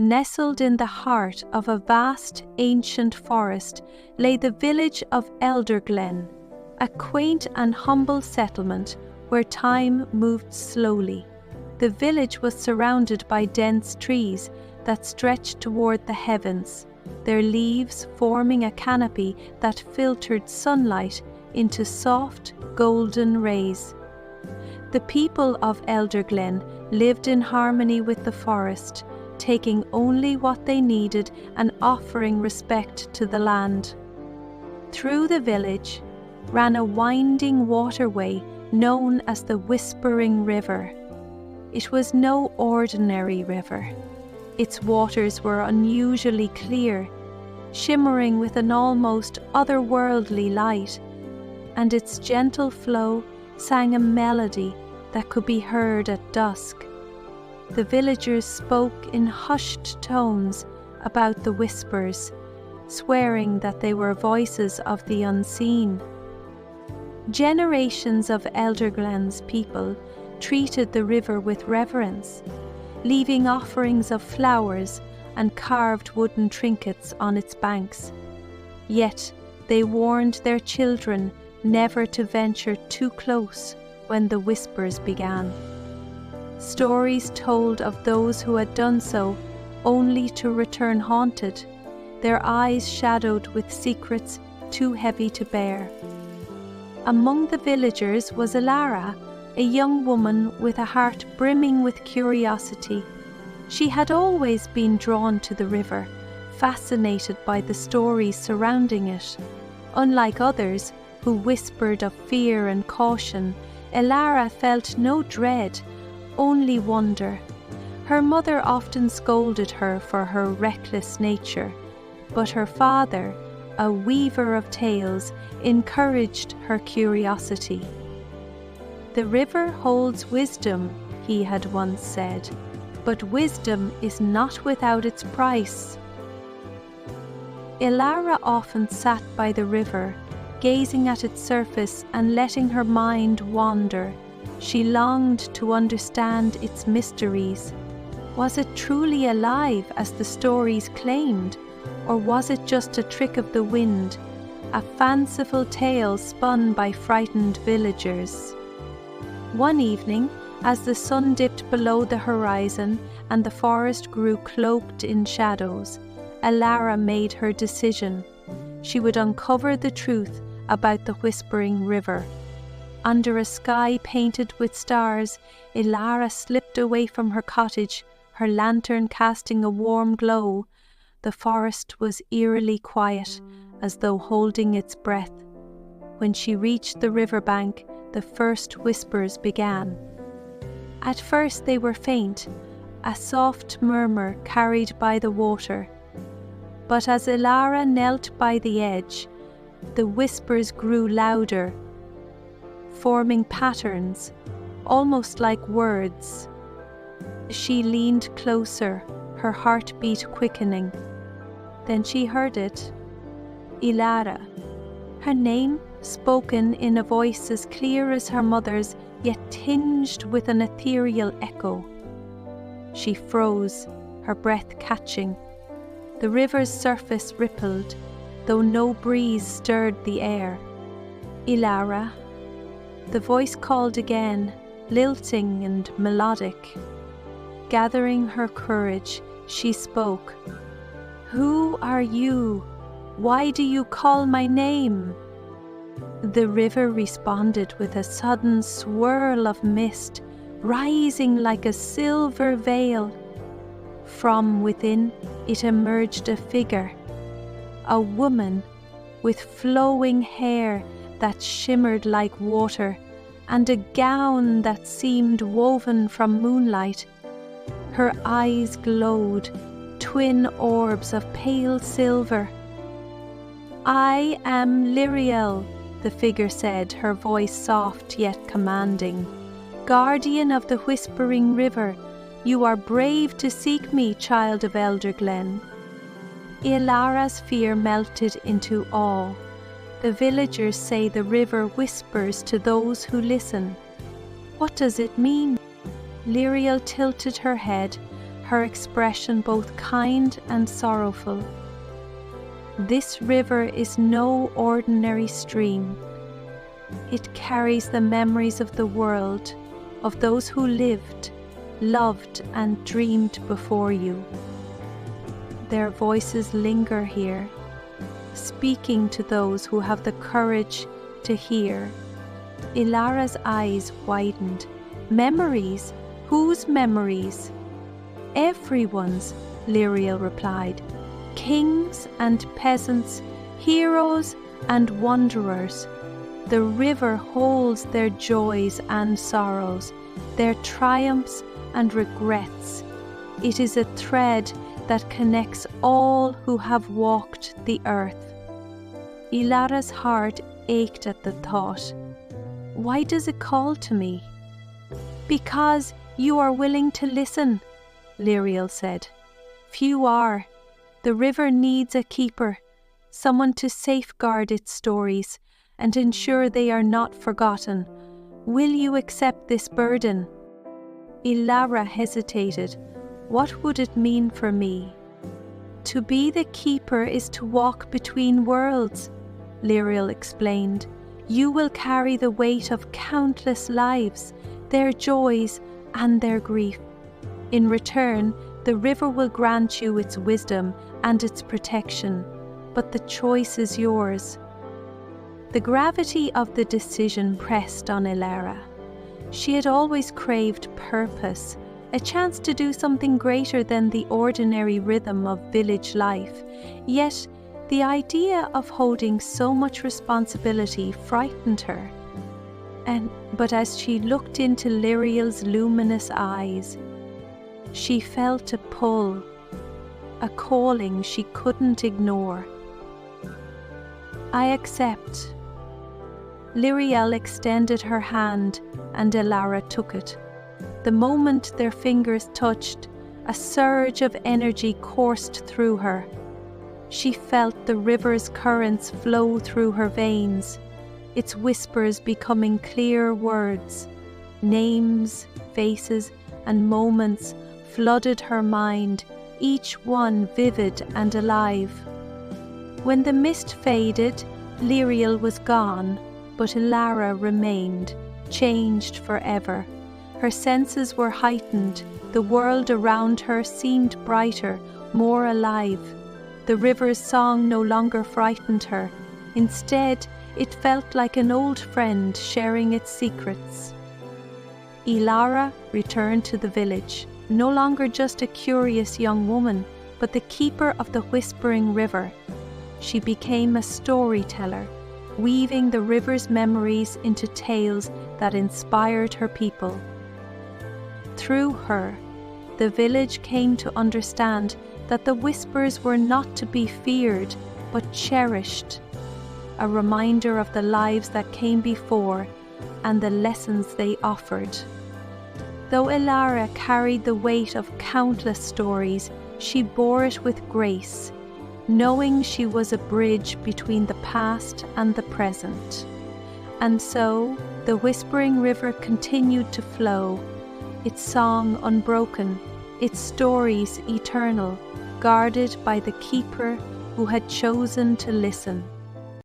Nestled in the heart of a vast, ancient forest lay the village of Elderglen, a quaint and humble settlement where time moved slowly. The village was surrounded by dense trees that stretched toward the heavens, their leaves forming a canopy that filtered sunlight into soft, golden rays. The people of Elderglen lived in harmony with the forest, taking only what they needed and offering respect to the land. Through the village ran a winding waterway known as the Whispering River. It was no ordinary river. Its waters were unusually clear, shimmering with an almost otherworldly light, and its gentle flow sang a melody that could be heard at dusk. The villagers spoke in hushed tones about the whispers, swearing that they were voices of the unseen. Generations of Elderglen's people treated the river with reverence, leaving offerings of flowers and carved wooden trinkets on its banks. Yet they warned their children never to venture too close when the whispers began. Stories told of those who had done so only to return haunted, their eyes shadowed with secrets too heavy to bear. Among the villagers was Elara, a young woman with a heart brimming with curiosity. She had always been drawn to the river, fascinated by the stories surrounding it. Unlike others who whispered of fear and caution, Elara felt no dread, only wonder. Her mother often scolded her for her reckless nature, but her father, a weaver of tales, encouraged her curiosity. "The river holds wisdom," he had once said, "but wisdom is not without its price." Elara often sat by the river, gazing at its surface and letting her mind wander. She longed to understand its mysteries. Was it truly alive as the stories claimed, or was it just a trick of the wind, a fanciful tale spun by frightened villagers? One evening, as the sun dipped below the horizon and the forest grew cloaked in shadows, Elara made her decision. She would uncover the truth about the Whispering River. Under a sky painted with stars, Elara slipped away from her cottage, her lantern casting a warm glow. The forest was eerily quiet, as though holding its breath. When she reached the riverbank, the first whispers began. At first they were faint, a soft murmur carried by the water. But as Elara knelt by the edge, the whispers grew louder, forming patterns, almost like words. She leaned closer, her heartbeat quickening. Then she heard it. Elara. Her name, spoken in a voice as clear as her mother's, yet tinged with an ethereal echo. She froze, her breath catching. The river's surface rippled, though no breeze stirred the air. Elara. The voice called again, lilting and melodic. Gathering her courage, she spoke. "Who are you? Why do you call my name?" The river responded with a sudden swirl of mist, rising like a silver veil. From within it emerged a figure, a woman with flowing hair that shimmered like water, and a gown that seemed woven from moonlight. Her eyes glowed, twin orbs of pale silver. "I am Lyriel," the figure said, her voice soft yet commanding. "Guardian of the Whispering River, you are brave to seek me, child of Elderglen." Elara's fear melted into awe. The villagers say the river whispers to those who listen. What does it mean? Lyriel tilted her head, her expression both kind and sorrowful. This river is no ordinary stream. It carries the memories of the world, of those who lived, loved, and dreamed before you. Their voices linger here, speaking to those who have the courage to hear. Elara's eyes widened. Memories? Whose memories? Everyone's, Liriel replied. Kings and peasants, heroes and wanderers. The river holds their joys and sorrows, their triumphs and regrets. It is a thread that connects all who have walked the earth. Elara's heart ached at the thought. Why does it call to me? Because you are willing to listen, Liriel said. Few are. The river needs a keeper, someone to safeguard its stories and ensure they are not forgotten. Will you accept this burden? Elara hesitated. What would it mean for me? To be the keeper is to walk between worlds, Liriel explained. You will carry the weight of countless lives, their joys and their grief. In return, the river will grant you its wisdom and its protection, but the choice is yours. The gravity of the decision pressed on Elara. She had always craved purpose, a chance to do something greater than the ordinary rhythm of village life. Yet, the idea of holding so much responsibility frightened her. But as she looked into Liriel's luminous eyes, she felt a pull, a calling she couldn't ignore. I accept. Liriel extended her hand and Elara took it. The moment their fingers touched, a surge of energy coursed through her. She felt the river's currents flow through her veins, its whispers becoming clear words. Names, faces, and moments flooded her mind, each one vivid and alive. When the mist faded, Liriel was gone, but Elara remained, changed forever. Her senses were heightened, the world around her seemed brighter, more alive. The river's song no longer frightened her. Instead, it felt like an old friend sharing its secrets. Elara returned to the village, no longer just a curious young woman, but the keeper of the whispering river. She became a storyteller, weaving the river's memories into tales that inspired her people. Through her, the village came to understand that the whispers were not to be feared, but cherished, a reminder of the lives that came before and the lessons they offered. Though Elara carried the weight of countless stories, she bore it with grace, knowing she was a bridge between the past and the present. And so, the whispering river continued to flow, its song unbroken, its stories eternal, guarded by the keeper who had chosen to listen.